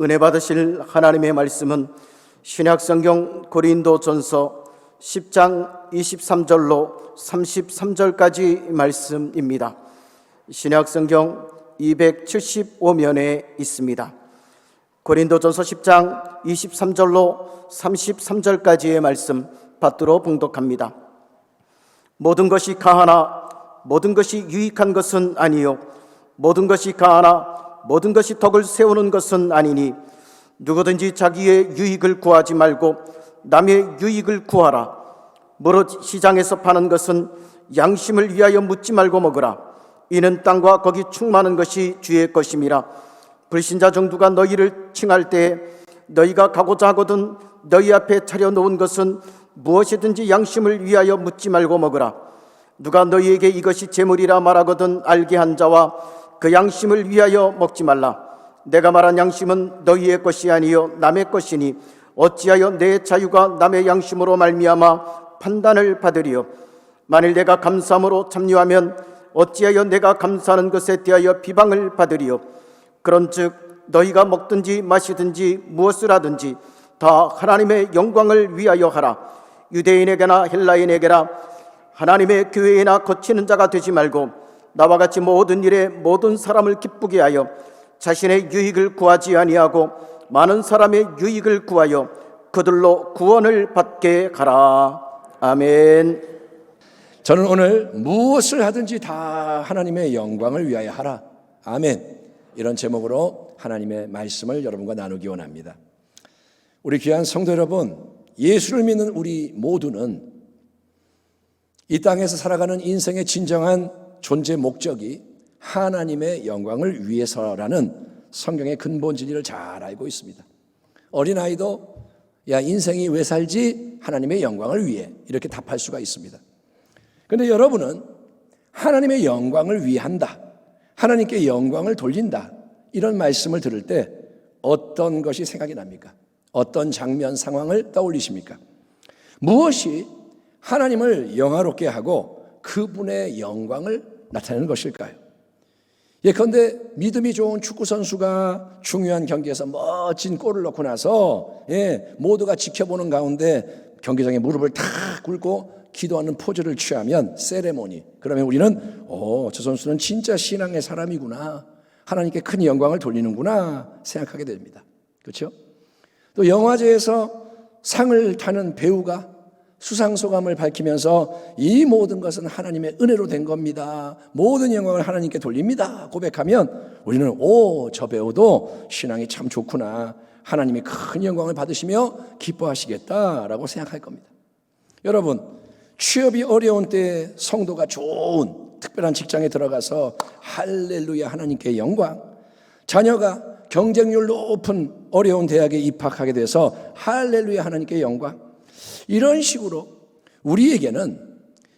은혜 받으실 하나님의 말씀은 신약성경 고린도전서 10장 23절로 33절까지 말씀입니다. 신약성경 275면에 있습니다. 고린도전서 10장 23절로 33절까지의 말씀 받들어 봉독합니다. 모든 것이 가하나 모든 것이 유익한 것은 아니요 모든 것이 가하나 모든 것이 덕을 세우는 것은 아니니 누구든지 자기의 유익을 구하지 말고 남의 유익을 구하라. 무릇 시장에서 파는 것은 양심을 위하여 묻지 말고 먹으라. 이는 땅과 거기 충만한 것이 주의 것임이라. 불신자 중 누가 너희를 칭할 때에 너희가 가고자 하거든 너희 앞에 차려놓은 것은 무엇이든지 양심을 위하여 묻지 말고 먹으라. 누가 너희에게 이것이 재물이라 말하거든 알게 한 자와 그 양심을 위하여 먹지 말라. 내가 말한 양심은 너희의 것이 아니요 남의 것이니 어찌하여 내 자유가 남의 양심으로 말미암아 판단을 받으리요. 만일 내가 감사함으로 참여하면 어찌하여 내가 감사하는 것에 대하여 비방을 받으리요. 그런즉 너희가 먹든지 마시든지 무엇을 하든지 다 하나님의 영광을 위하여 하라. 유대인에게나 헬라인에게나 하나님의 교회에나 거치는 자가 되지 말고 나와 같이 모든 일에 모든 사람을 기쁘게 하여 자신의 유익을 구하지 아니하고 많은 사람의 유익을 구하여 그들로 구원을 받게 하라. 아멘. 저는 오늘 무엇을 하든지 다 하나님의 영광을 위하여 하라. 아멘. 이런 제목으로 하나님의 말씀을 여러분과 나누기 원합니다. 우리 귀한 성도 여러분, 예수를 믿는 우리 모두는 이 땅에서 살아가는 인생의 진정한 존재 목적이 하나님의 영광을 위해서라는 성경의 근본 진리를 잘 알고 있습니다. 어린아이도 야 인생이 왜 살지? 하나님의 영광을 위해 이렇게 답할 수가 있습니다. 그런데 여러분은 하나님의 영광을 위한다, 하나님께 영광을 돌린다, 이런 말씀을 들을 때 어떤 것이 생각이 납니까? 어떤 장면, 상황을 떠올리십니까? 무엇이 하나님을 영화롭게 하고 그분의 영광을 나타내는 것일까요? 예컨대 믿음이 좋은 축구 선수가 중요한 경기에서 멋진 골을 넣고 나서 모두가 지켜보는 가운데 경기장에 무릎을 탁 꿇고 기도하는 포즈를 취하면 세레모니, 그러면 우리는 저 선수는 진짜 신앙의 사람이구나, 하나님께 큰 영광을 돌리는구나 생각하게 됩니다. 그렇죠? 또 영화제에서 상을 타는 배우가 수상소감을 밝히면서 이 모든 것은 하나님의 은혜로 된 겁니다, 모든 영광을 하나님께 돌립니다 고백하면 우리는 저 배우도 신앙이 참 좋구나, 하나님이 큰 영광을 받으시며 기뻐하시겠다라고 생각할 겁니다. 여러분, 취업이 어려운 때 성도가 좋은 특별한 직장에 들어가서 할렐루야 하나님께 영광, 자녀가 경쟁률 높은 어려운 대학에 입학하게 돼서 할렐루야 하나님께 영광, 이런 식으로 우리에게는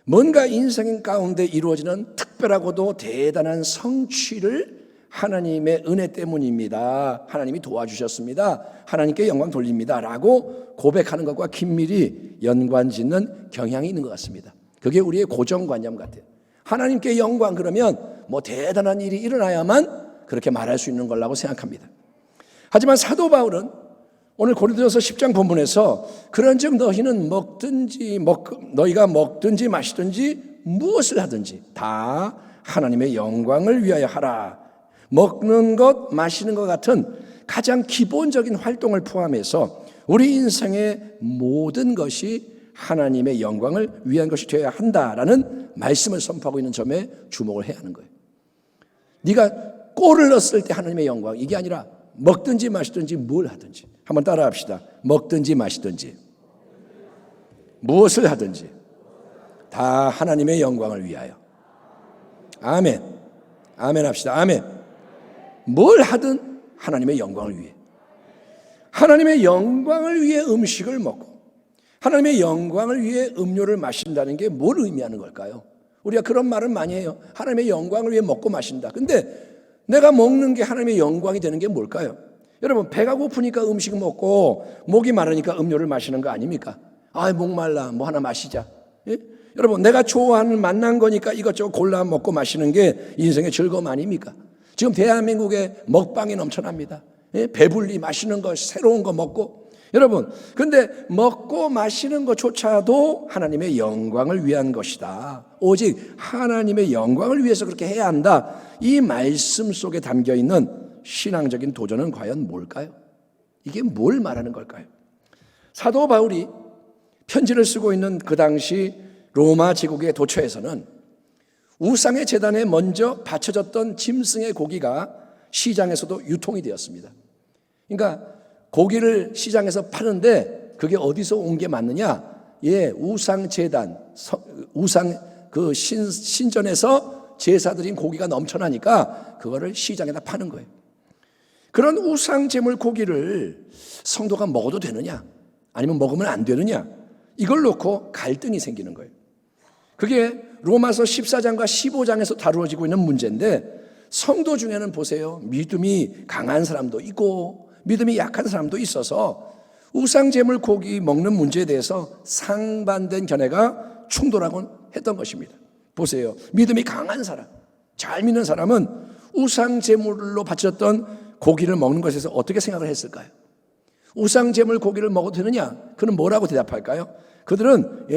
뭔가 인생 가운데 이루어지는 특별하고도 대단한 성취를 하나님의 은혜 때문입니다, 하나님이 도와주셨습니다, 하나님께 영광 돌립니다 라고 고백하는 것과 긴밀히 연관짓는 경향이 있는 것 같습니다. 그게 우리의 고정관념 같아요. 하나님께 영광 그러면 대단한 일이 일어나야만 그렇게 말할 수 있는 거라고 생각합니다. 하지만 사도 바울은 오늘 고린도전서 10장 본문에서 그런즉 너희는 너희가 먹든지 마시든지 무엇을 하든지 다 하나님의 영광을 위하여 하라. 먹는 것, 마시는 것 같은 가장 기본적인 활동을 포함해서 우리 인생의 모든 것이 하나님의 영광을 위한 것이 되어야 한다라는 말씀을 선포하고 있는 점에 주목을 해야 하는 거예요. 네가 골을 넣었을 때 하나님의 영광, 이게 아니라 먹든지 마시든지 뭘 하든지. 한번 따라 합시다. 먹든지 마시든지 무엇을 하든지 다 하나님의 영광을 위하여. 아멘. 아멘 합시다. 아멘. 뭘 하든 하나님의 영광을 위해. 하나님의 영광을 위해 음식을 먹고 하나님의 영광을 위해 음료를 마신다는 게 뭘 의미하는 걸까요? 우리가 그런 말을 많이 해요. 하나님의 영광을 위해 먹고 마신다. 근데 내가 먹는 게 하나님의 영광이 되는 게 뭘까요? 여러분, 배가 고프니까 음식 먹고 목이 마르니까 음료를 마시는 거 아닙니까? 목말라, 하나 마시자. 예? 여러분, 내가 좋아하는 맛난 거니까 이것저것 골라 먹고 마시는 게 인생의 즐거움 아닙니까? 지금 대한민국에 먹방이 넘쳐납니다. 배불리 맛있는 거, 새로운 거 먹고. 여러분, 근데 먹고 마시는 것조차도 하나님의 영광을 위한 것이다. 오직 하나님의 영광을 위해서 그렇게 해야 한다. 이 말씀 속에 담겨 있는 신앙적인 도전은 과연 뭘까요? 이게 뭘 말하는 걸까요? 사도 바울이 편지를 쓰고 있는 그 당시 로마 제국의 도처에서는 우상의 제단에 먼저 바쳐졌던 짐승의 고기가 시장에서도 유통이 되었습니다. 그러니까 고기를 시장에서 파는데 그게 어디서 온 게 맞느냐? 우상 제단, 우상 그 신전에서 제사드린 고기가 넘쳐나니까 그거를 시장에다 파는 거예요. 그런 우상 제물 고기를 성도가 먹어도 되느냐? 아니면 먹으면 안 되느냐? 이걸 놓고 갈등이 생기는 거예요. 그게 로마서 14장과 15장에서 다루어지고 있는 문제인데, 성도 중에는 보세요. 믿음이 강한 사람도 있고 믿음이 약한 사람도 있어서 우상제물 고기 먹는 문제에 대해서 상반된 견해가 충돌하곤 했던 것입니다. 보세요. 믿음이 강한 사람, 잘 믿는 사람은 우상제물로 바쳤던 고기를 먹는 것에서 어떻게 생각을 했을까요? 우상제물 고기를 먹어도 되느냐? 그는 뭐라고 대답할까요? 그들은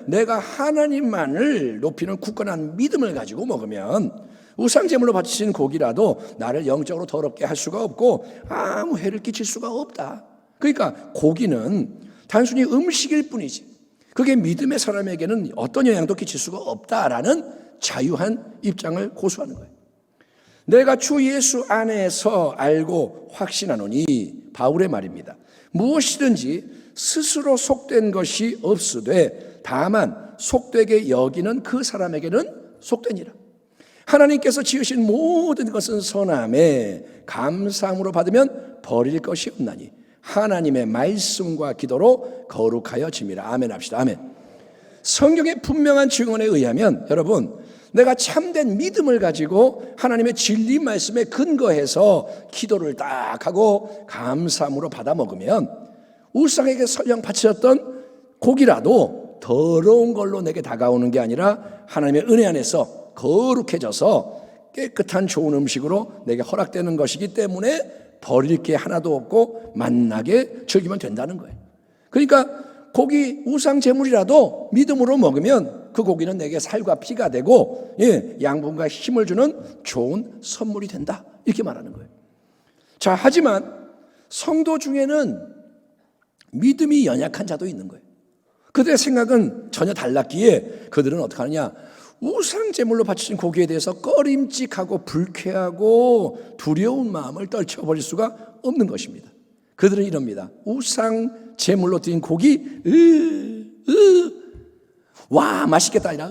내가 하나님만을 높이는 굳건한 믿음을 가지고 먹으면 우상제물로 바치신 고기라도 나를 영적으로 더럽게 할 수가 없고 아무 해를 끼칠 수가 없다. 그러니까 고기는 단순히 음식일 뿐이지 그게 믿음의 사람에게는 어떤 영향도 끼칠 수가 없다라는 자유한 입장을 고수하는 거예요. 내가 주 예수 안에서 알고 확신하노니, 바울의 말입니다. 무엇이든지 스스로 속된 것이 없으되 다만 속되게 여기는 그 사람에게는 속되니라. 하나님께서 지으신 모든 것은 선함에 감사함으로 받으면 버릴 것이 없나니 하나님의 말씀과 기도로 거룩하여 짐이라. 아멘 합시다. 아멘. 성경의 분명한 증언에 의하면 여러분, 내가 참된 믿음을 가지고 하나님의 진리 말씀에 근거해서 기도를 딱 하고 감사함으로 받아 먹으면 우상에게 설령 바쳐졌던 고기라도 더러운 걸로 내게 다가오는 게 아니라 하나님의 은혜 안에서 거룩해져서 깨끗한 좋은 음식으로 내게 허락되는 것이기 때문에 버릴 게 하나도 없고 만나게 즐기면 된다는 거예요. 그러니까 고기 우상 제물이라도 믿음으로 먹으면 그 고기는 내게 살과 피가 되고 양분과 힘을 주는 좋은 선물이 된다. 이렇게 말하는 거예요. 자, 하지만 성도 중에는 믿음이 연약한 자도 있는 거예요. 그들의 생각은 전혀 달랐기에 그들은 어떻게 하느냐? 우상 제물로 바치신 고기에 대해서 꺼림칙하고 불쾌하고 두려운 마음을 떨쳐버릴 수가 없는 것입니다. 그들은 이럽니다. 우상 제물로 드린 고기, 와 맛있겠다 아니라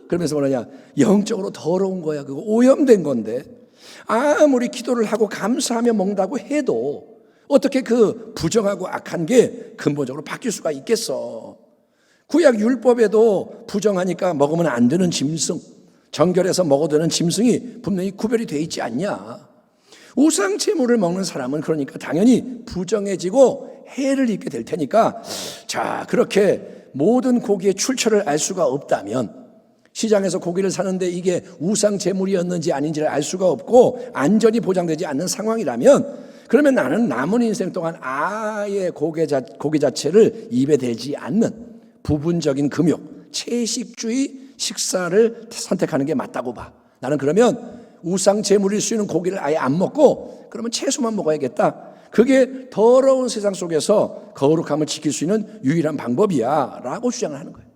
그러면서 뭐냐, 영적으로 더러운 거야. 그거 오염된 건데 아무리 기도를 하고 감사하며 먹는다고 해도 어떻게 그 부정하고 악한 게 근본적으로 바뀔 수가 있겠어. 구약 율법에도 부정하니까 먹으면 안 되는 짐승, 정결해서 먹어도 되는 짐승이 분명히 구별이 돼 있지 않냐. 우상 제물을 먹는 사람은 그러니까 당연히 부정해지고 해를 입게 될 테니까, 자, 그렇게 모든 고기의 출처를 알 수가 없다면, 시장에서 고기를 사는데 이게 우상 제물이었는지 아닌지를 알 수가 없고 안전이 보장되지 않는 상황이라면, 그러면 나는 남은 인생 동안 아예 고기 자체를 입에 대지 않는 부분적인 금욕, 채식주의 식사를 선택하는 게 맞다고 봐. 나는 그러면 우상 제물일 수 있는 고기를 아예 안 먹고 그러면 채소만 먹어야겠다. 그게 더러운 세상 속에서 거룩함을 지킬 수 있는 유일한 방법이야 라고 주장을 하는 거예요.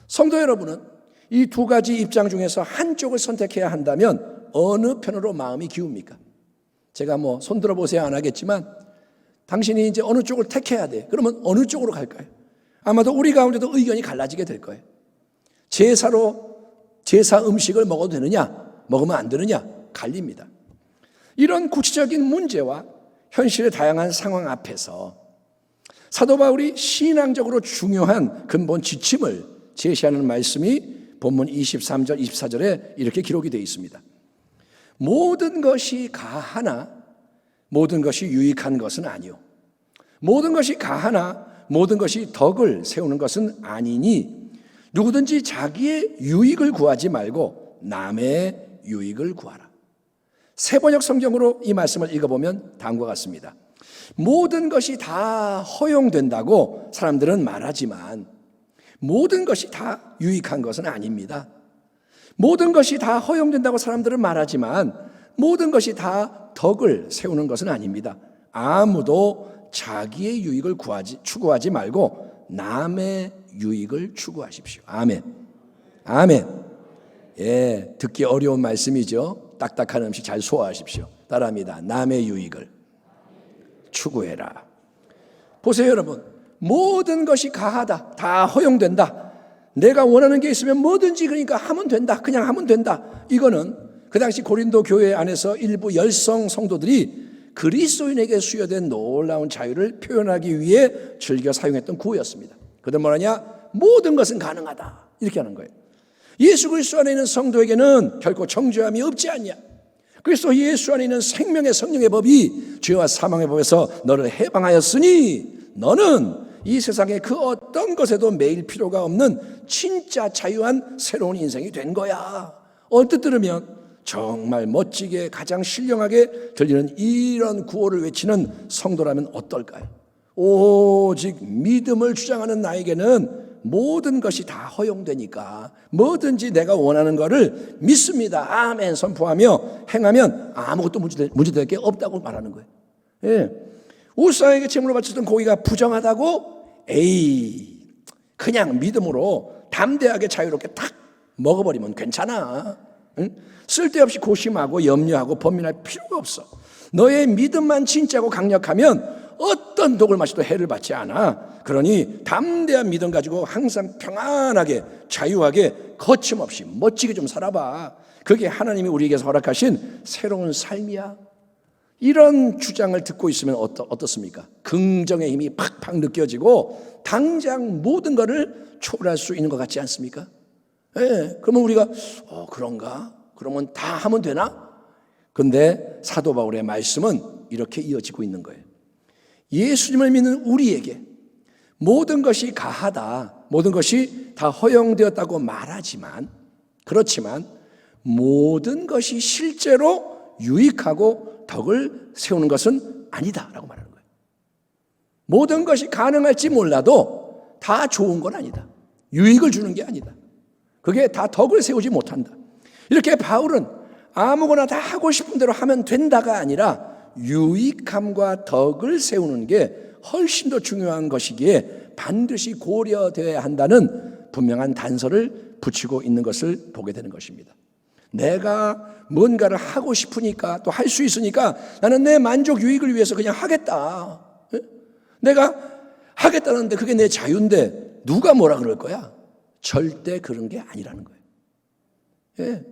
성도 여러분은 이 두 가지 입장 중에서 한쪽을 선택해야 한다면 어느 편으로 마음이 기웁니까? 제가 뭐 손들어 보세요 안 하겠지만 당신이 이제 어느 쪽을 택해야 돼. 그러면 어느 쪽으로 갈까요? 아마도 우리 가운데도 의견이 갈라지게 될 거예요. 제사 음식을 먹어도 되느냐, 먹으면 안 되느냐 갈립니다. 이런 구체적인 문제와 현실의 다양한 상황 앞에서 사도 바울이 신앙적으로 중요한 근본 지침을 제시하는 말씀이 본문 23절, 24절에 이렇게 기록이 되어 있습니다. 모든 것이 가하나 모든 것이 유익한 것은 아니요. 모든 것이 가하나 모든 것이 덕을 세우는 것은 아니니 누구든지 자기의 유익을 구하지 말고 남의 유익을 구하라. 세번역 성경으로 이 말씀을 읽어보면 다음과 같습니다. 모든 것이 다 허용된다고 사람들은 말하지만 모든 것이 다 유익한 것은 아닙니다. 모든 것이 다 허용된다고 사람들은 말하지만 모든 것이 다 덕을 세우는 것은 아닙니다. 아무도 자기의 유익을 추구하지 말고 남의 유익을 추구하십시오. 아멘. 아멘. 예, 듣기 어려운 말씀이죠. 딱딱한 음식 잘 소화하십시오. 따라합니다. 남의 유익을 추구해라. 보세요, 여러분. 모든 것이 가하다. 다 허용된다. 내가 원하는 게 있으면 뭐든지 그러니까 하면 된다. 그냥 하면 된다. 이거는 그 당시 고린도 교회 안에서 일부 열성 성도들이 그리스도인에게 수여된 놀라운 자유를 표현하기 위해 즐겨 사용했던 구호였습니다. 그들은 뭐라냐? 모든 것은 가능하다. 이렇게 하는 거예요. 예수 그리스도 안에 있는 성도에게는 결코 정죄함이 없지 않냐. 그리스도 예수 안에 있는 생명의 성령의 법이 죄와 사망의 법에서 너를 해방하였으니 너는 이 세상의 그 어떤 것에도 매일 필요가 없는 진짜 자유한 새로운 인생이 된 거야. 언뜻 들으면 정말 멋지게 가장 신령하게 들리는 이런 구호를 외치는 성도라면 어떨까요? 오직 믿음을 주장하는 나에게는 모든 것이 다 허용되니까 뭐든지 내가 원하는 것을 믿습니다. 아멘 선포하며 행하면 아무것도 문제될 게 없다고 말하는 거예요. 예. 우사에게 제물로 바쳤던 고기가 부정하다고? 에이, 그냥 믿음으로 담대하게 자유롭게 탁 먹어버리면 괜찮아. 응? 쓸데없이 고심하고 염려하고 범민할 필요가 없어. 너의 믿음만 진짜고 강력하면 어떤 독을 마셔도 해를 받지 않아. 그러니 담대한 믿음 가지고 항상 평안하게 자유하게 거침없이 멋지게 좀 살아봐. 그게 하나님이 우리에게서 허락하신 새로운 삶이야. 이런 주장을 듣고 있으면 어떻습니까? 긍정의 힘이 팍팍 느껴지고 당장 모든 것을 초월할 수 있는 것 같지 않습니까? 예, 그러면 우리가 그런가? 그러면 다 하면 되나? 근데 사도 바울의 말씀은 이렇게 이어지고 있는 거예요. 예수님을 믿는 우리에게 모든 것이 가하다, 모든 것이 다 허용되었다고 말하지만, 그렇지만 모든 것이 실제로 유익하고 덕을 세우는 것은 아니다라고 말하는 거예요. 모든 것이 가능할지 몰라도 다 좋은 건 아니다. 유익을 주는 게 아니다. 그게 다 덕을 세우지 못한다. 이렇게 바울은 아무거나 다 하고 싶은 대로 하면 된다가 아니라 유익함과 덕을 세우는 게 훨씬 더 중요한 것이기에 반드시 고려되어야 한다는 분명한 단서를 붙이고 있는 것을 보게 되는 것입니다. 내가 뭔가를 하고 싶으니까 또 할 수 있으니까 나는 내 만족 유익을 위해서 그냥 하겠다. 내가 하겠다는데 그게 내 자유인데 누가 뭐라 그럴 거야? 절대 그런 게 아니라는 거예요. 예.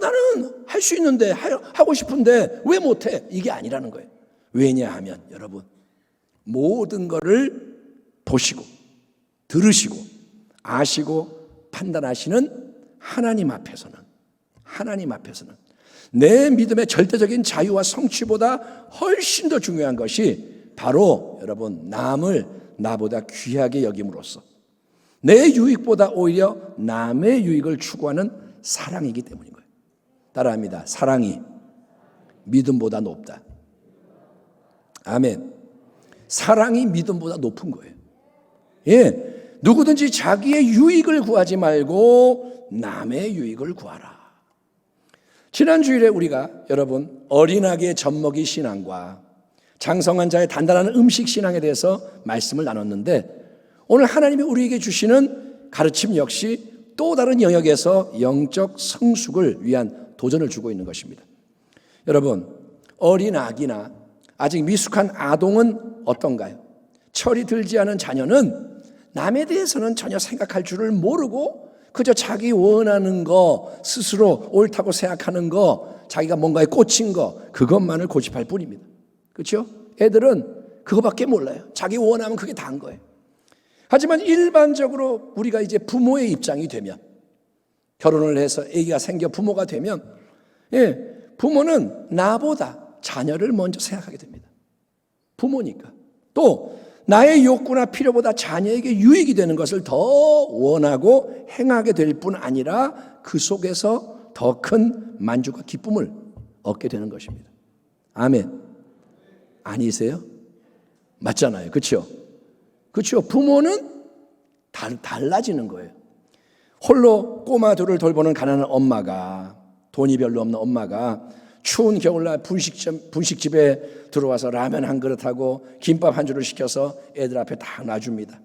나는 할 수 있는데 하고 싶은데 왜 못해? 이게 아니라는 거예요. 왜냐하면 여러분 모든 것을 보시고 들으시고 아시고 판단하시는 하나님 앞에서는 내 믿음의 절대적인 자유와 성취보다 훨씬 더 중요한 것이 바로 여러분 남을 나보다 귀하게 여김으로써 내 유익보다 오히려 남의 유익을 추구하는 사랑이기 때문인 거예요. 따라합니다. 사랑이 믿음보다 높다. 아멘. 사랑이 믿음보다 높은 거예요. 예, 누구든지 자기의 유익을 구하지 말고 남의 유익을 구하라. 지난 주일에 우리가 여러분 어린아기의 젖먹이 신앙과 장성한 자의 단단한 음식 신앙에 대해서 말씀을 나눴는데 오늘 하나님이 우리에게 주시는 가르침 역시 또 다른 영역에서 영적 성숙을 위한 도전을 주고 있는 것입니다. 여러분 어린아기나 아직 미숙한 아동은 어떤가요? 철이 들지 않은 자녀는 남에 대해서는 전혀 생각할 줄을 모르고 그저 자기 원하는 거, 스스로 옳다고 생각하는 거, 자기가 뭔가에 꽂힌 거, 그것만을 고집할 뿐입니다. 그렇죠? 애들은 그거밖에 몰라요. 자기 원하면 그게 다인 거예요. 하지만 일반적으로 우리가 이제 부모의 입장이 되면, 결혼을 해서 아기가 생겨 부모가 되면, 부모는 나보다 자녀를 먼저 생각하게 됩니다. 부모니까. 또 나의 욕구나 필요보다 자녀에게 유익이 되는 것을 더 원하고 행하게 될 뿐 아니라 그 속에서 더 큰 만족과 기쁨을 얻게 되는 것입니다. 아멘. 아니세요? 맞잖아요. 그렇죠? 그렇죠? 부모는 달라지는 거예요. 홀로 꼬마 둘을 돌보는 가난한 엄마가, 돈이 별로 없는 엄마가 추운 겨울날 분식집에 들어와서 라면 한 그릇하고 김밥 한 줄을 시켜서 애들 앞에 딱 놔줍니다.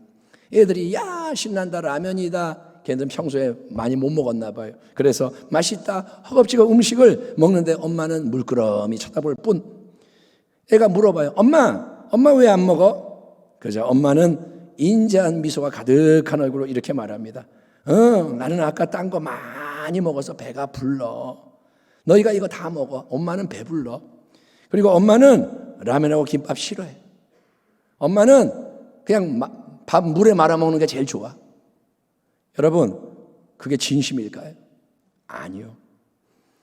애들이 야 신난다, 라면이다. 걔들은 평소에 많이 못 먹었나 봐요. 그래서 맛있다 허겁지겁 음식을 먹는데 엄마는 물끄러미 쳐다볼 뿐. 애가 물어봐요. 엄마 왜 안 먹어? 그래서 엄마는 인자한 미소가 가득한 얼굴로 이렇게 말합니다. 나는 아까 딴 거 많이 먹어서 배가 불러. 너희가 이거 다 먹어. 엄마는 배불러. 그리고 엄마는 라면하고 김밥 싫어해. 엄마는 그냥 밥 물에 말아 먹는 게 제일 좋아. 여러분, 그게 진심일까요? 아니요.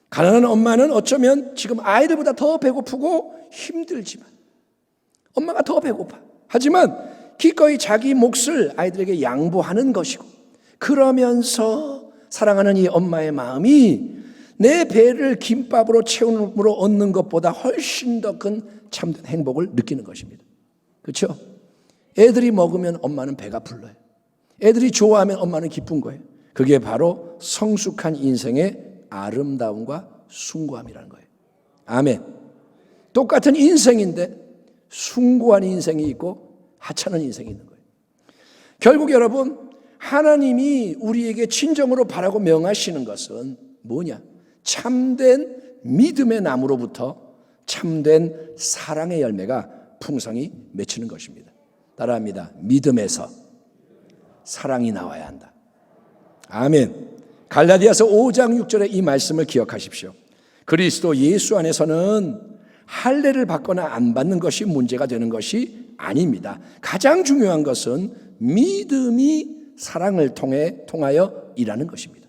가난한 엄마는 어쩌면 지금 아이들보다 더 배고프고 힘들지만, 엄마가 더 배고파. 하지만 기꺼이 자기 몫을 아이들에게 양보하는 것이고, 그러면서 사랑하는 이 엄마의 마음이 내 배를 김밥으로 채움으로 얻는 것보다 훨씬 더 큰 참된 행복을 느끼는 것입니다. 그렇죠? 애들이 먹으면 엄마는 배가 불러요. 애들이 좋아하면 엄마는 기쁜 거예요. 그게 바로 성숙한 인생의 아름다움과 숭고함이라는 거예요. 아멘. 똑같은 인생인데 숭고한 인생이 있고 하찮은 인생이 있는 거예요. 결국 여러분, 하나님이 우리에게 진정으로 바라고 명하시는 것은 뭐냐? 참된 믿음의 나무로부터 참된 사랑의 열매가 풍성히 맺히는 것입니다. 따라합니다. 믿음에서 사랑이 나와야 한다. 아멘. 갈라디아서 5장 6절의 이 말씀을 기억하십시오. 그리스도 예수 안에서는 할례를 받거나 안 받는 것이 문제가 되는 것이 아닙니다. 가장 중요한 것은 믿음이 사랑을 통하여 일하는 것입니다.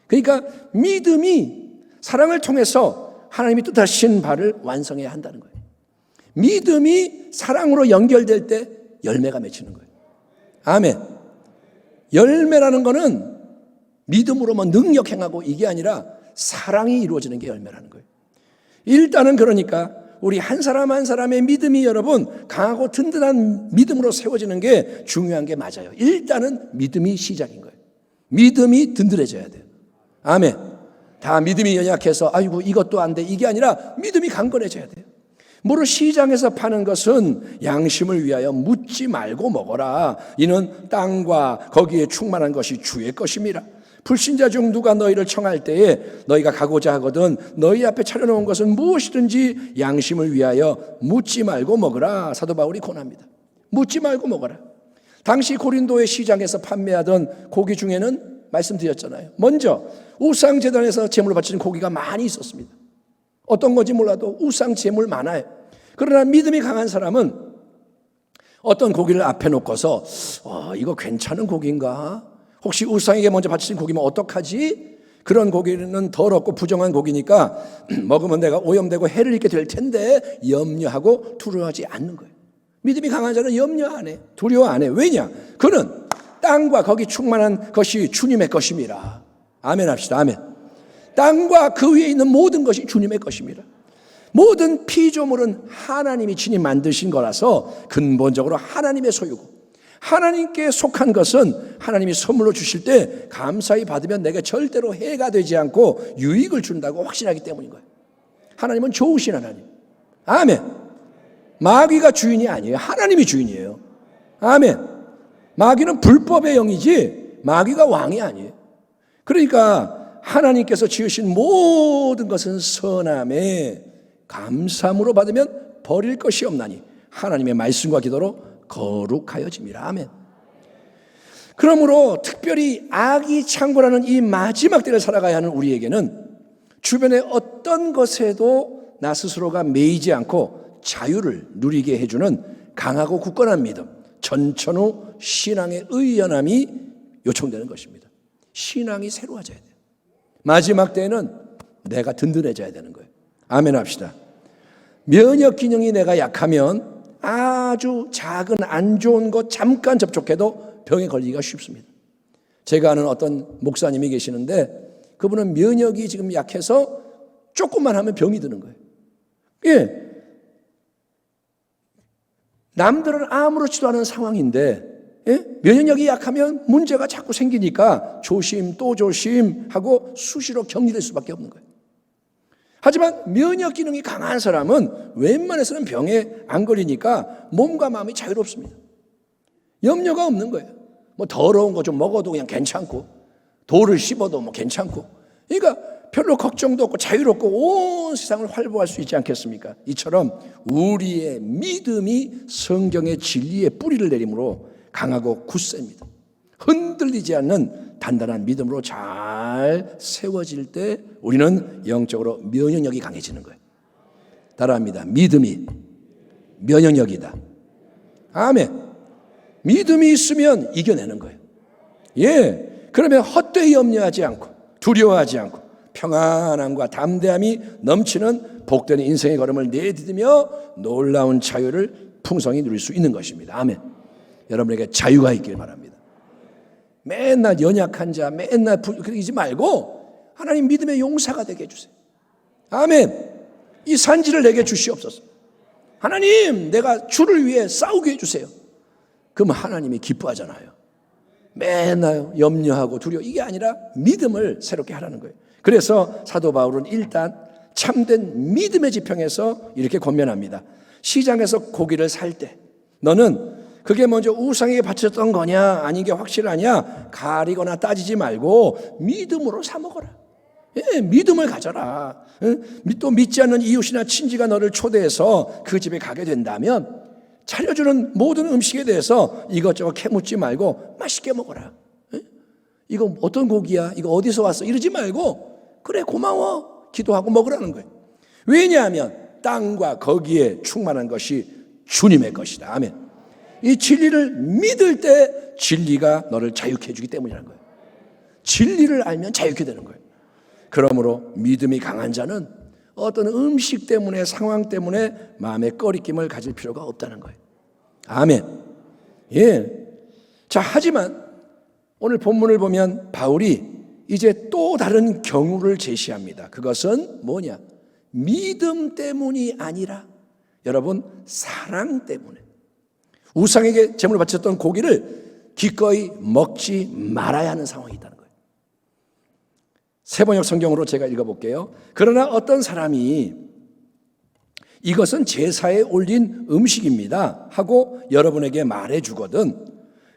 그러니까 믿음이 사랑을 통해서 하나님이 뜻하신 바를 완성해야 한다는 거예요. 믿음이 사랑으로 연결될 때 열매가 맺히는 거예요. 아멘. 열매라는 거는 믿음으로만 능력 행하고 이게 아니라 사랑이 이루어지는 게 열매라는 거예요. 일단은 그러니까 우리 한 사람 한 사람의 믿음이 여러분 강하고 든든한 믿음으로 세워지는 게 중요한 게 맞아요. 일단은 믿음이 시작인 거예요. 믿음이 든든해져야 돼요. 아멘. 다 믿음이 연약해서 아이고 이것도 안 돼 이게 아니라 믿음이 강건해져야 돼요. 무릇 시장에서 파는 것은 양심을 위하여 묻지 말고 먹어라. 이는 땅과 거기에 충만한 것이 주의 것임이라. 불신자 중 누가 너희를 청할 때에 너희가 가고자 하거든 너희 앞에 차려놓은 것은 무엇이든지 양심을 위하여 묻지 말고 먹으라. 사도 바울이 권합니다. 묻지 말고 먹어라. 당시 고린도의 시장에서 판매하던 고기 중에는 말씀드렸잖아요. 먼저 우상제단에서 제물을 바치는 고기가 많이 있었습니다. 어떤 건지 몰라도 우상 제물 많아요. 그러나 믿음이 강한 사람은 어떤 고기를 앞에 놓고서 이거 괜찮은 고기인가? 혹시 우상에게 먼저 바치신 고기면 어떡하지? 그런 고기는 더럽고 부정한 고기니까 먹으면 내가 오염되고 해를 입게 될 텐데 염려하고 두려워하지 않는 거예요. 믿음이 강한 자는 염려 안 해. 두려워 안 해. 왜냐? 그는 땅과 거기 충만한 것이 주님의 것임이라. 아멘 합시다. 아멘. 땅과 그 위에 있는 모든 것이 주님의 것입니다. 모든 피조물은 하나님이 친히 만드신 거라서 근본적으로 하나님의 소유고 하나님께 속한 것은 하나님이 선물로 주실 때 감사히 받으면 내게 절대로 해가 되지 않고 유익을 준다고 확신하기 때문인 거예요. 하나님은 좋으신 하나님. 아멘. 마귀가 주인이 아니에요. 하나님이 주인이에요. 아멘. 마귀는 불법의 영이지 마귀가 왕이 아니에요. 그러니까 하나님께서 지으신 모든 것은 선함에 감사함으로 받으면 버릴 것이 없나니 하나님의 말씀과 기도로 거룩하여짐이라. 아멘. 그러므로 특별히 악이 창궐하는 이 마지막 때를 살아가야 하는 우리에게는 주변의 어떤 것에도 나 스스로가 매이지 않고 자유를 누리게 해주는 강하고 굳건한 믿음, 전천후 신앙의 의연함이 요청되는 것입니다. 신앙이 새로워져야 돼요. 마지막 때에는 내가 든든해져야 되는 거예요. 아멘 합시다. 면역 기능이 내가 약하면 아주 작은 안 좋은 것 잠깐 접촉해도 병에 걸리기가 쉽습니다. 제가 아는 어떤 목사님이 계시는데 그분은 면역이 지금 약해서 조금만 하면 병이 드는 거예요. 예. 남들은 아무렇지도 않은 상황인데, 예? 면역력이 약하면 문제가 자꾸 생기니까 조심 또 조심하고 수시로 격리될 수밖에 없는 거예요. 하지만 면역 기능이 강한 사람은 웬만해서는 병에 안 걸리니까 몸과 마음이 자유롭습니다. 염려가 없는 거예요. 뭐 더러운 거 좀 먹어도 그냥 괜찮고, 돌을 씹어도 뭐 괜찮고, 그러니까 별로 걱정도 없고 자유롭고 온 세상을 활보할 수 있지 않겠습니까? 이처럼 우리의 믿음이 성경의 진리의 뿌리를 내림으로 강하고 굳셉니다. 흔들리지 않는 단단한 믿음으로 잘 세워질 때 우리는 영적으로 면역력이 강해지는 거예요. 따라합니다. 믿음이 면역력이다. 아멘. 믿음이 있으면 이겨내는 거예요. 예. 그러면 헛되이 염려하지 않고 두려워하지 않고 평안함과 담대함이 넘치는 복된 인생의 걸음을 내디디며 놀라운 자유를 풍성히 누릴 수 있는 것입니다. 아멘. 여러분에게 자유가 있길 바랍니다. 맨날 연약한 자, 맨날 그러지 말고 하나님 믿음의 용사가 되게 해주세요. 아멘. 이 산지를 내게 주시옵소서. 하나님, 내가 주를 위해 싸우게 해주세요. 그러면 하나님이 기뻐하잖아요. 맨날 염려하고 두려워, 이게 아니라 믿음을 새롭게 하라는 거예요. 그래서 사도 바울은 일단 참된 믿음의 지평에서 이렇게 권면합니다. 시장에서 고기를 살 때 너는 그게 먼저 우상에게 바쳤던 거냐 아닌 게 확실하냐 가리거나 따지지 말고 믿음으로 사 먹어라. 예, 믿음을 가져라. 또 믿지 않는 이웃이나 친지가 너를 초대해서 그 집에 가게 된다면 차려주는 모든 음식에 대해서 이것저것 캐묻지 말고 맛있게 먹어라. 이거 어떤 고기야? 이거 어디서 왔어? 이러지 말고 그래 고마워 기도하고 먹으라는 거예요. 왜냐하면 땅과 거기에 충만한 것이 주님의 것이다. 아멘. 이 진리를 믿을 때 진리가 너를 자유케 해주기 때문이라는 거예요. 진리를 알면 자유케 되는 거예요. 그러므로 믿음이 강한 자는 어떤 음식 때문에 상황 때문에 마음의 꺼리낌을 가질 필요가 없다는 거예요. 아멘. 예. 자, 하지만 오늘 본문을 보면 바울이 이제 또 다른 경우를 제시합니다. 그것은 뭐냐? 믿음 때문이 아니라 여러분 사랑 때문에 우상에게 제물을 바쳤던 고기를 기꺼이 먹지 말아야 하는 상황이 있다는 거예요. 세번역 성경으로 제가 읽어볼게요. 그러나 어떤 사람이 이것은 제사에 올린 음식입니다 하고 여러분에게 말해주거든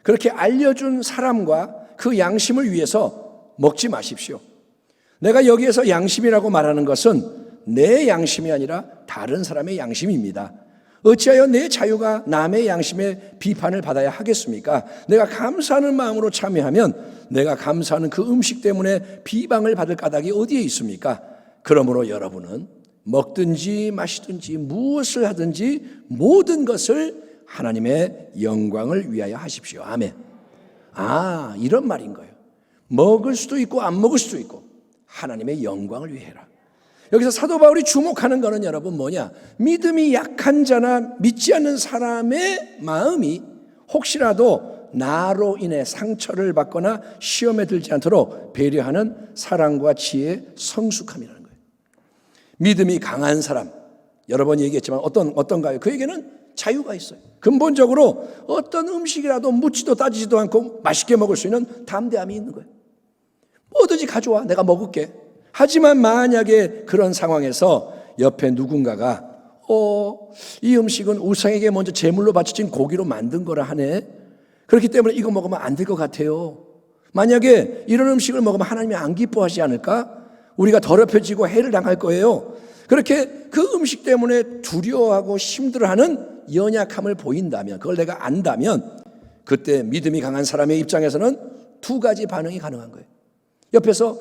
그렇게 알려준 사람과 그 양심을 위해서 먹지 마십시오. 내가 여기에서 양심이라고 말하는 것은 내 양심이 아니라 다른 사람의 양심입니다. 어찌하여 내 자유가 남의 양심의 비판을 받아야 하겠습니까? 내가 감사하는 마음으로 참여하면 내가 감사하는 그 음식 때문에 비방을 받을 까닭이 어디에 있습니까? 그러므로 여러분은 먹든지 마시든지 무엇을 하든지 모든 것을 하나님의 영광을 위하여 하십시오. 아멘. 아, 이런 말인 거예요. 먹을 수도 있고 안 먹을 수도 있고 하나님의 영광을 위해 해라. 여기서 사도 바울이 주목하는 것은 여러분 뭐냐? 믿음이 약한 자나 믿지 않는 사람의 마음이 혹시라도 나로 인해 상처를 받거나 시험에 들지 않도록 배려하는 사랑과 지혜의 성숙함이라는 거예요. 믿음이 강한 사람, 여러 번 얘기했지만 어떤가요? 그에게는 자유가 있어요. 근본적으로 어떤 음식이라도 묻지도 따지지도 않고 맛있게 먹을 수 있는 담대함이 있는 거예요. 뭐든지 가져와, 내가 먹을게. 하지만 만약에 그런 상황에서 옆에 누군가가 이 음식은 우상에게 먼저 제물로 바쳐진 고기로 만든 거라 하네. 그렇기 때문에 이거 먹으면 안 될 것 같아요. 만약에 이런 음식을 먹으면 하나님이 안 기뻐하지 않을까? 우리가 더럽혀지고 해를 당할 거예요. 그렇게 그 음식 때문에 두려워하고 힘들어하는 연약함을 보인다면, 그걸 내가 안다면 그때 믿음이 강한 사람의 입장에서는 두 가지 반응이 가능한 거예요. 옆에서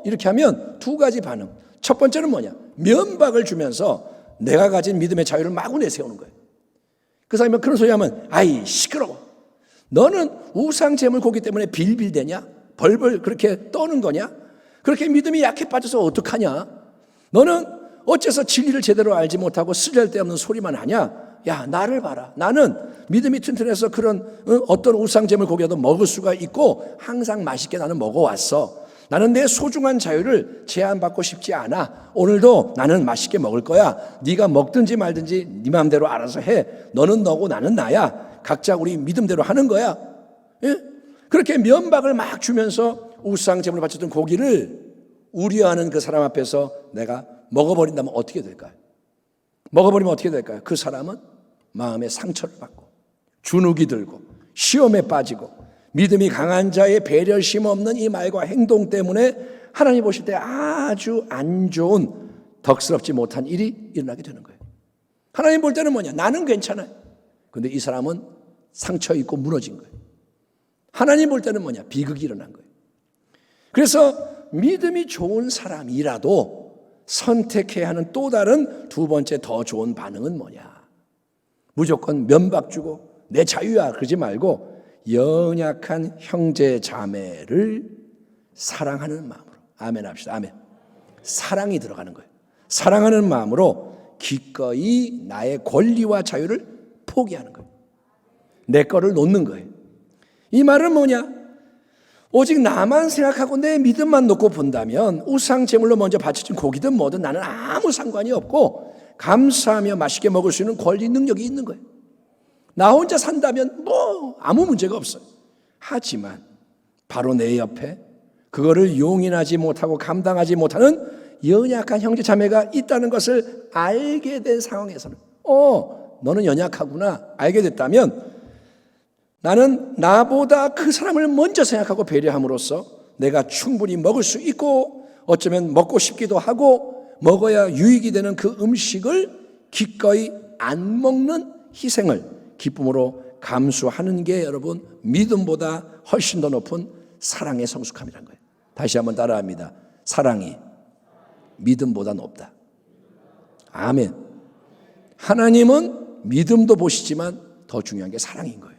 이렇게 하면 두 가지 반응. 첫 번째는 뭐냐? 면박을 주면서 내가 가진 믿음의 자유를 마구 내세우는 거예요. 그 사람이 그런 소리 하면 아이 시끄러워. 너는 우상 제물 고기 때문에 빌빌대냐? 벌벌 그렇게 떠는 거냐? 그렇게 믿음이 약해 빠져서 어떡하냐? 너는 어째서 진리를 제대로 알지 못하고 쓸데없는 소리만 하냐? 야, 나를 봐라. 나는 믿음이 튼튼해서 그런 어떤 우상 제물 고기라도 먹을 수가 있고 항상 맛있게 나는 먹어왔어. 나는 내 소중한 자유를 제한받고 싶지 않아. 오늘도 나는 맛있게 먹을 거야. 네가 먹든지 말든지 네 마음대로 알아서 해. 너는 너고 나는 나야. 각자 우리 믿음대로 하는 거야. 예? 그렇게 면박을 막 주면서 우상 제물을 바쳤던 고기를 우려하는 그 사람 앞에서 내가 먹어버린다면 어떻게 될까요? 먹어버리면 어떻게 될까요? 그 사람은 마음에 상처를 받고 주눅이 들고 시험에 빠지고 믿음이 강한 자의 배려심 없는 이 말과 행동 때문에 하나님 보실 때 아주 안 좋은 덕스럽지 못한 일이 일어나게 되는 거예요. 하나님 볼 때는 뭐냐? 나는 괜찮아요. 그런데 이 사람은 상처 입고 무너진 거예요. 하나님 볼 때는 뭐냐? 비극이 일어난 거예요. 그래서 믿음이 좋은 사람이라도 선택해야 하는 또 다른 두 번째 더 좋은 반응은 뭐냐? 무조건 면박 주고 내 자유야 그러지 말고 연약한 형제 자매를 사랑하는 마음으로. 아멘 합시다. 아멘. 사랑이 들어가는 거예요. 사랑하는 마음으로 기꺼이 나의 권리와 자유를 포기하는 거예요. 내 거를 놓는 거예요. 이 말은 뭐냐? 오직 나만 생각하고 내 믿음만 놓고 본다면 우상 제물로 먼저 바쳐진 고기든 뭐든 나는 아무 상관이 없고 감사하며 맛있게 먹을 수 있는 권리 능력이 있는 거예요. 나 혼자 산다면 뭐 아무 문제가 없어요. 하지만 바로 내 옆에 그거를 용인하지 못하고 감당하지 못하는 연약한 형제 자매가 있다는 것을 알게 된 상황에서는 너는 연약하구나 알게 됐다면 나는 나보다 그 사람을 먼저 생각하고 배려함으로써 내가 충분히 먹을 수 있고 어쩌면 먹고 싶기도 하고 먹어야 유익이 되는 그 음식을 기꺼이 안 먹는 희생을 기쁨으로 감수하는 게 여러분 믿음보다 훨씬 더 높은 사랑의 성숙함이라는 거예요. 다시 한번 따라합니다. 사랑이 믿음보다 높다. 아멘. 하나님은 믿음도 보시지만 더 중요한 게 사랑인 거예요.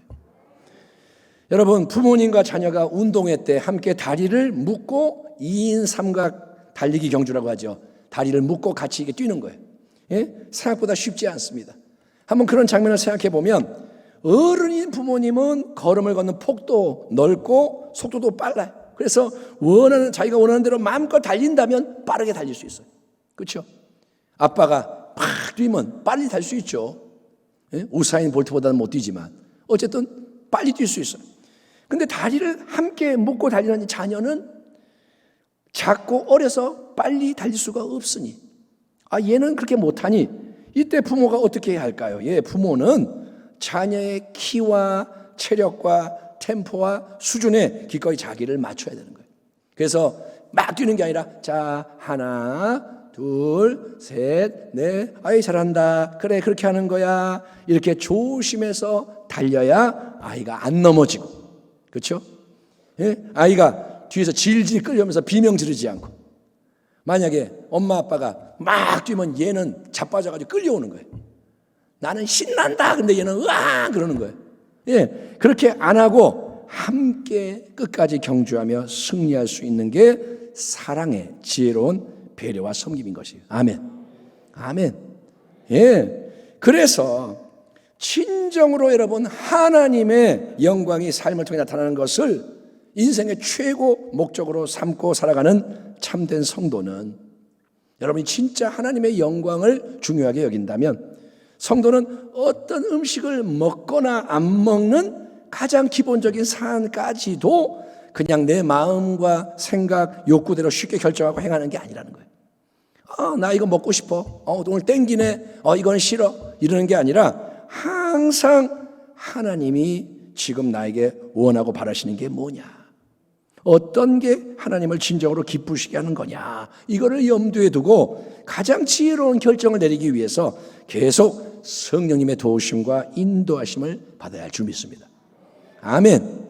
여러분 부모님과 자녀가 운동회 때 함께 다리를 묶고 2인 삼각 달리기 경주라고 하죠. 다리를 묶고 같이 이게 뛰는 거예요. 예? 생각보다 쉽지 않습니다. 한번 그런 장면을 생각해 보면 어른인 부모님은 걸음을 걷는 폭도 넓고 속도도 빨라요. 그래서 자기가 원하는 대로 마음껏 달린다면 빠르게 달릴 수 있어요. 그렇죠? 아빠가 팍 뛰면 빨리 달 수 있죠. 예? 우사인 볼트보다는 못 뛰지만 어쨌든 빨리 뛸 수 있어요. 근데 다리를 함께 묶고 달리는 자녀는 작고 어려서 빨리 달릴 수가 없으니 얘는 그렇게 못하니 이때 부모가 어떻게 해야 할까요? 부모는 자녀의 키와 체력과 템포와 수준에 기꺼이 자기를 맞춰야 되는 거예요. 그래서 막 뛰는 게 아니라 자 하나 둘 셋 넷 아이 잘한다 그래 그렇게 하는 거야 이렇게 조심해서 달려야 아이가 안 넘어지고 그렇죠? 예? 아이가 뒤에서 질질 끌려면서 비명 지르지 않고 만약에 엄마 아빠가 막 뛰면 얘는 자빠져가지고 끌려오는 거예요. 나는 신난다 근데 얘는 으아 그러는 거예요. 예, 그렇게 안 하고 함께 끝까지 경주하며 승리할 수 있는 게 사랑의 지혜로운 배려와 섬김인 것이에요. 아멘. 아멘. 예. 그래서 진정으로 여러분 하나님의 영광이 삶을 통해 나타나는 것을 인생의 최고 목적으로 삼고 살아가는 참된 성도는 여러분이 진짜 하나님의 영광을 중요하게 여긴다면 성도는 어떤 음식을 먹거나 안 먹는 가장 기본적인 사안까지도 그냥 내 마음과 생각, 욕구대로 쉽게 결정하고 행하는 게 아니라는 거예요. 나 이거 먹고 싶어. 오늘 땡기네. 이건 싫어. 이러는 게 아니라 항상 하나님이 지금 나에게 원하고 바라시는 게 뭐냐. 어떤 게 하나님을 진정으로 기쁘시게 하는 거냐. 이거를 염두에 두고 가장 지혜로운 결정을 내리기 위해서 계속 성령님의 도우심과 인도하심을 받아야 할 줄 믿습니다. 아멘.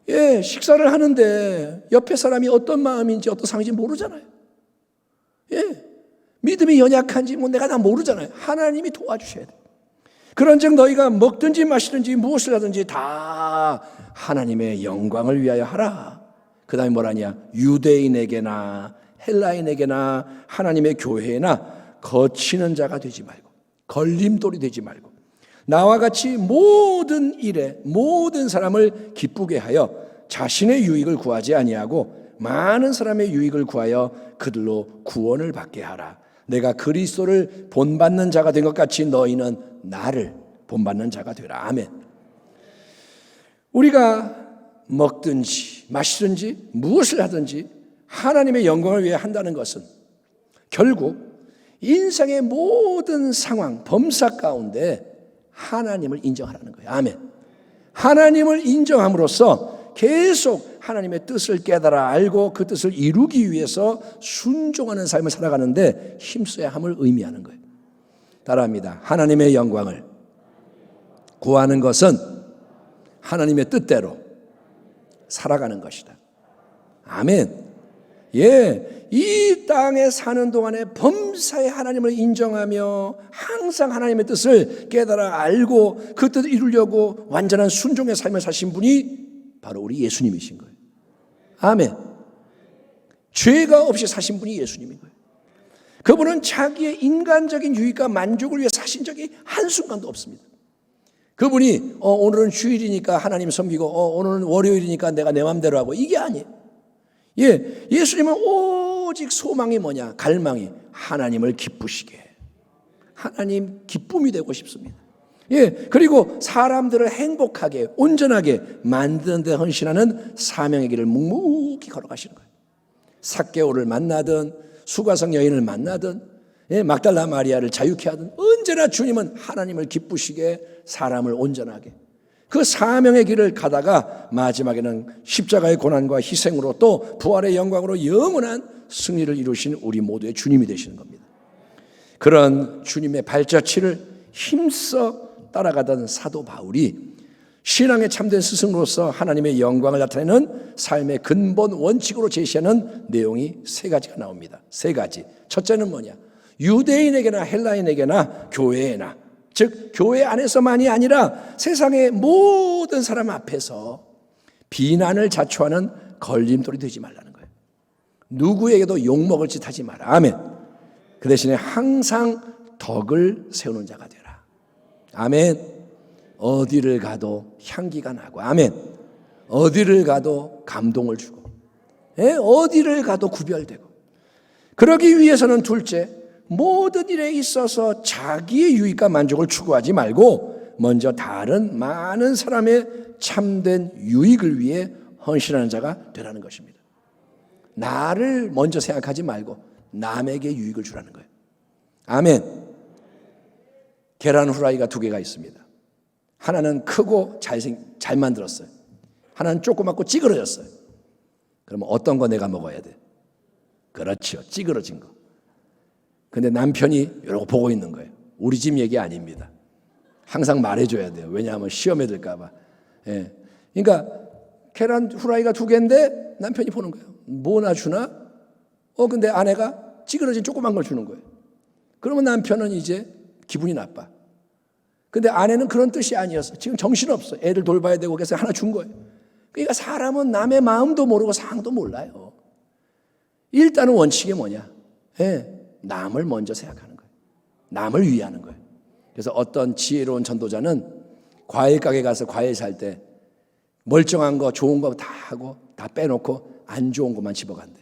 예, 식사를 하는데 옆에 사람이 어떤 마음인지 어떤 상황인지 모르잖아요. 예, 믿음이 연약한지 내가 다 모르잖아요. 하나님이 도와주셔야 돼요. 그런즉 너희가 먹든지 마시든지 무엇을 하든지 다 하나님의 영광을 위하여 하라. 그 다음에 뭐라냐? 유대인에게나 헬라인에게나 하나님의 교회나 거치는 자가 되지 말고 걸림돌이 되지 말고 나와 같이 모든 일에 모든 사람을 기쁘게 하여 자신의 유익을 구하지 아니하고 많은 사람의 유익을 구하여 그들로 구원을 받게 하라. 내가 그리스도를 본받는 자가 된 것 같이 너희는 나를 본받는 자가 되라. 아멘. 우리가 먹든지 마시든지 무엇을 하든지 하나님의 영광을 위해 한다는 것은 결국 인생의 모든 상황, 범사 가운데 하나님을 인정하라는 거예요. 아멘. 하나님을 인정함으로써 계속 하나님의 뜻을 깨달아 알고 그 뜻을 이루기 위해서 순종하는 삶을 살아가는데 힘써야 함을 의미하는 거예요. 따라합니다. 하나님의 영광을 구하는 것은 하나님의 뜻대로 살아가는 것이다. 아멘. 예, 이 땅에 사는 동안에 범사에 하나님을 인정하며 항상 하나님의 뜻을 깨달아 알고 그 뜻을 이루려고 완전한 순종의 삶을 사신 분이 바로 우리 예수님이신 거예요. 아멘. 죄가 없이 사신 분이 예수님인 거예요. 그분은 자기의 인간적인 유익과 만족을 위해 사신 적이 한순간도 없습니다. 그분이 오늘은 주일이니까 하나님 섬기고 오늘은 월요일이니까 내가 내 마음대로 하고 이게 아니에요. 예, 예수님은 오직 소망이 뭐냐? 갈망이 하나님을 기쁘시게, 하나님 기쁨이 되고 싶습니다. 예, 그리고 사람들을 행복하게 온전하게 만드는 데 헌신하는 사명의 길을 묵묵히 걸어가시는 거예요. 삭개오를 만나든 수가성 여인을 만나든 막달라 마리아를 자유케 하든 언제나 주님은 하나님을 기쁘시게 사람을 온전하게 그 사명의 길을 가다가 마지막에는 십자가의 고난과 희생으로 또 부활의 영광으로 영원한 승리를 이루신 우리 모두의 주님이 되시는 겁니다. 그런 주님의 발자취를 힘써 따라가던 사도 바울이 신앙의 참된 스승으로서 하나님의 영광을 나타내는 삶의 근본 원칙으로 제시하는 내용이 세 가지가 나옵니다. 세 가지. 첫째는 뭐냐? 유대인에게나 헬라인에게나 교회에나, 즉 교회 안에서만이 아니라 세상의 모든 사람 앞에서 비난을 자초하는 걸림돌이 되지 말라는 거예요. 누구에게도 욕먹을 짓 하지 마라. 아멘. 그 대신에 항상 덕을 세우는 자가 되라. 아멘. 어디를 가도 향기가 나고, 아멘. 어디를 가도 감동을 주고, 어디를 가도 구별되고. 그러기 위해서는 둘째, 모든 일에 있어서 자기의 유익과 만족을 추구하지 말고 먼저 다른 많은 사람의 참된 유익을 위해 헌신하는 자가 되라는 것입니다. 나를 먼저 생각하지 말고 남에게 유익을 주라는 거예요. 아멘. 계란 후라이가 두 개가 있습니다. 하나는 크고 잘 만들었어요. 하나는 조그맣고 찌그러졌어요. 그러면 어떤 거 내가 먹어야 돼? 그렇죠. 찌그러진 거. 근데 남편이 이러고 보고 있는 거예요. 우리 집 얘기 아닙니다. 항상 말해줘야 돼요. 왜냐하면 시험에 들까 봐. 예. 그러니까 계란 후라이가 두 개인데 남편이 보는 거예요. 뭐나 주나? 근데 아내가 찌그러진 조그만 걸 주는 거예요. 그러면 남편은 이제 기분이 나빠. 근데 아내는 그런 뜻이 아니었어. 지금 정신없어. 애를 돌봐야 되고 그래서 하나 준 거예요. 그러니까 사람은 남의 마음도 모르고 상황도 몰라요. 일단은 원칙이 뭐냐? 남을 먼저 생각하는 거예요. 남을 위하는 거예요. 그래서 어떤 지혜로운 전도자는 과일 가게 가서 과일 살 때 멀쩡한 거 좋은 거 다 하고 다 빼놓고 안 좋은 것만 집어간대.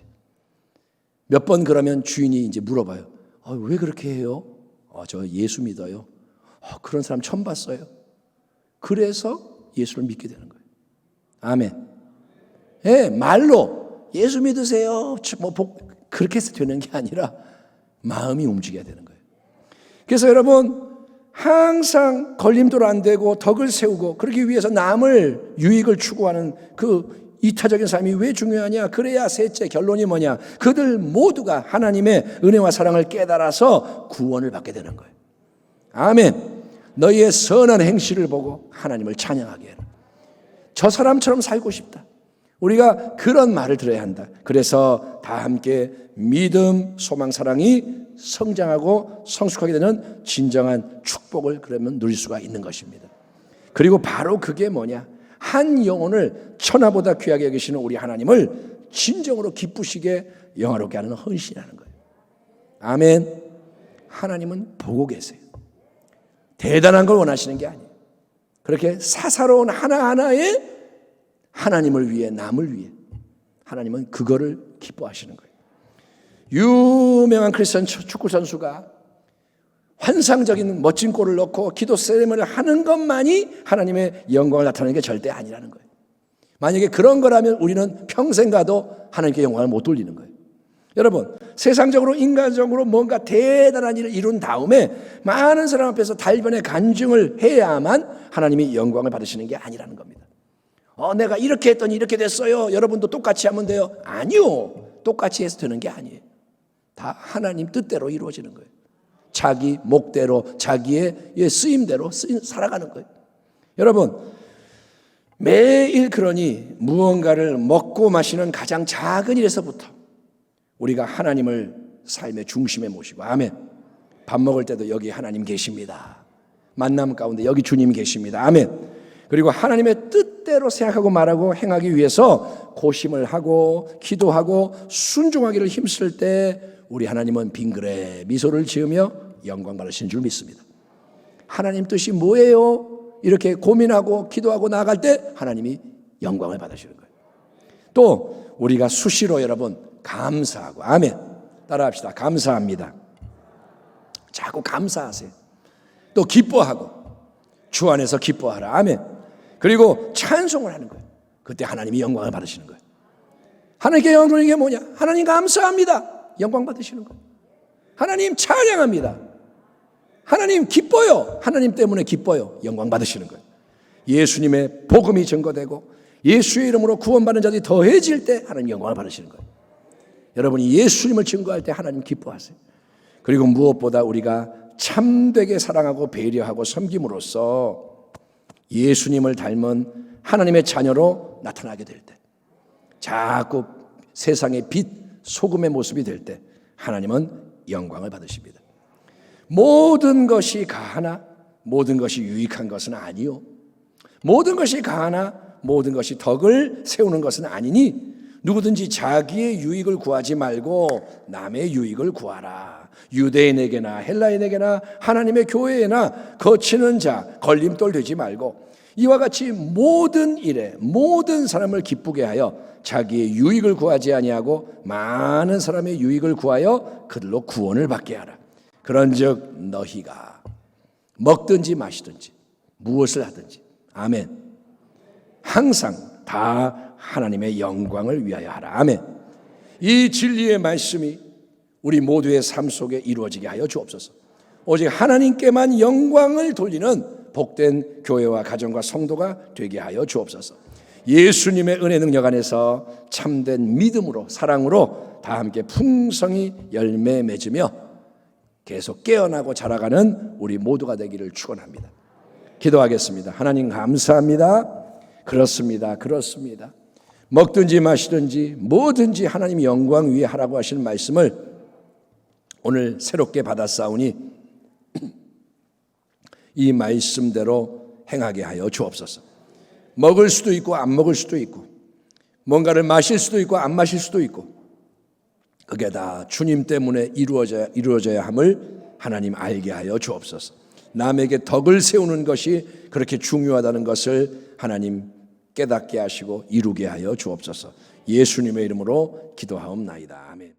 몇 번 그러면 주인이 이제 물어봐요. 왜 그렇게 해요? 저 예수 믿어요. 그런 사람 처음 봤어요. 그래서 예수를 믿게 되는 거예요. 아멘. 말로 예수 믿으세요. 그렇게 해서 되는 게 아니라 마음이 움직여야 되는 거예요. 그래서 여러분 항상 걸림돌 안 되고 덕을 세우고 그러기 위해서 남을 유익을 추구하는 그 이타적인 삶이 왜 중요하냐? 그래야 셋째 결론이 뭐냐? 그들 모두가 하나님의 은혜와 사랑을 깨달아서 구원을 받게 되는 거예요. 아멘. 너희의 선한 행실을 보고 하나님을 찬양하게 해라. 저 사람처럼 살고 싶다. 우리가 그런 말을 들어야 한다. 그래서 다 함께 믿음, 소망, 사랑이 성장하고 성숙하게 되는 진정한 축복을 그러면 누릴 수가 있는 것입니다. 그리고 바로 그게 뭐냐? 한 영혼을 천하보다 귀하게 여기시는 우리 하나님을 진정으로 기쁘시게 영화롭게 하는 헌신이라는 거예요. 아멘. 하나님은 보고 계세요. 대단한 걸 원하시는 게 아니에요. 그렇게 사사로운 하나하나에 하나님을 위해, 남을 위해, 하나님은 그거를 기뻐하시는 거예요. 유명한 크리스천 축구 선수가 환상적인 멋진 골을 넣고 기도 세레머니를 하는 것만이 하나님의 영광을 나타내는 게 절대 아니라는 거예요. 만약에 그런 거라면 우리는 평생 가도 하나님께 영광을 못 돌리는 거예요. 여러분, 세상적으로 인간적으로 뭔가 대단한 일을 이룬 다음에 많은 사람 앞에서 달변의 간증을 해야만 하나님이 영광을 받으시는 게 아니라는 겁니다. 내가 이렇게 했더니 이렇게 됐어요. 여러분도 똑같이 하면 돼요. 아니요. 똑같이 해서 되는 게 아니에요. 다 하나님 뜻대로 이루어지는 거예요. 자기 목대로 자기의 쓰임대로 살아가는 거예요. 여러분, 매일 그러니 무언가를 먹고 마시는 가장 작은 일에서부터 우리가 하나님을 삶의 중심에 모시고, 아멘. 밥 먹을 때도 여기 하나님 계십니다. 만남 가운데 여기 주님 계십니다. 아멘. 그리고 하나님의 뜻대로 생각하고 말하고 행하기 위해서 고심을 하고 기도하고 순종하기를 힘쓸 때 우리 하나님은 빙그레 미소를 지으며 영광 받으신 줄 믿습니다. 하나님 뜻이 뭐예요? 이렇게 고민하고 기도하고 나아갈 때 하나님이 영광을 받으시는 거예요. 또 우리가 수시로 여러분 감사하고, 아멘. 따라합시다. 감사합니다. 자꾸 감사하세요. 또 기뻐하고, 주 안에서 기뻐하라. 아멘. 그리고 찬송을 하는 거예요. 그때 하나님이 영광을 받으시는 거예요. 하나님께 영광 돌리는 게 뭐냐? 하나님 감사합니다. 영광 받으시는 거예요. 하나님 찬양합니다. 하나님 기뻐요. 하나님 때문에 기뻐요. 영광 받으시는 거예요. 예수님의 복음이 증거되고 예수의 이름으로 구원받는 자들이 더해질 때 하나님 영광을 받으시는 거예요. 여러분이 예수님을 증거할 때 하나님 기뻐하세요. 그리고 무엇보다 우리가 참되게 사랑하고 배려하고 섬김으로써 예수님을 닮은 하나님의 자녀로 나타나게 될 때, 자꾸 세상의 빛, 소금의 모습이 될 때 하나님은 영광을 받으십니다. 모든 것이 가하나 모든 것이 유익한 것은 아니요, 모든 것이 가하나 모든 것이 덕을 세우는 것은 아니니 누구든지 자기의 유익을 구하지 말고 남의 유익을 구하라. 유대인에게나 헬라인에게나 하나님의 교회에나 거치는 자 걸림돌 되지 말고 이와 같이 모든 일에 모든 사람을 기쁘게 하여 자기의 유익을 구하지 아니하고 많은 사람의 유익을 구하여 그들로 구원을 받게 하라. 그런즉 너희가 먹든지 마시든지 무엇을 하든지, 아멘, 항상 다 하나님의 영광을 위하여 하라. 아멘. 이 진리의 말씀이 우리 모두의 삶 속에 이루어지게 하여 주옵소서. 오직 하나님께만 영광을 돌리는 복된 교회와 가정과 성도가 되게 하여 주옵소서. 예수님의 은혜 능력 안에서 참된 믿음으로 사랑으로 다 함께 풍성히 열매 맺으며 계속 깨어나고 자라가는 우리 모두가 되기를 축원합니다. 기도하겠습니다. 하나님 감사합니다. 그렇습니다. 그렇습니다. 먹든지 마시든지 뭐든지 하나님 영광 위에 하라고 하시는 말씀을 오늘 새롭게 받았사오니 이 말씀대로 행하게 하여 주옵소서. 먹을 수도 있고 안 먹을 수도 있고 뭔가를 마실 수도 있고 안 마실 수도 있고 그게 다 주님 때문에 이루어져야 함을 하나님 알게 하여 주옵소서. 남에게 덕을 세우는 것이 그렇게 중요하다는 것을 하나님 깨닫게 하시고 이루게 하여 주옵소서. 예수님의 이름으로 기도하옵나이다. 아멘.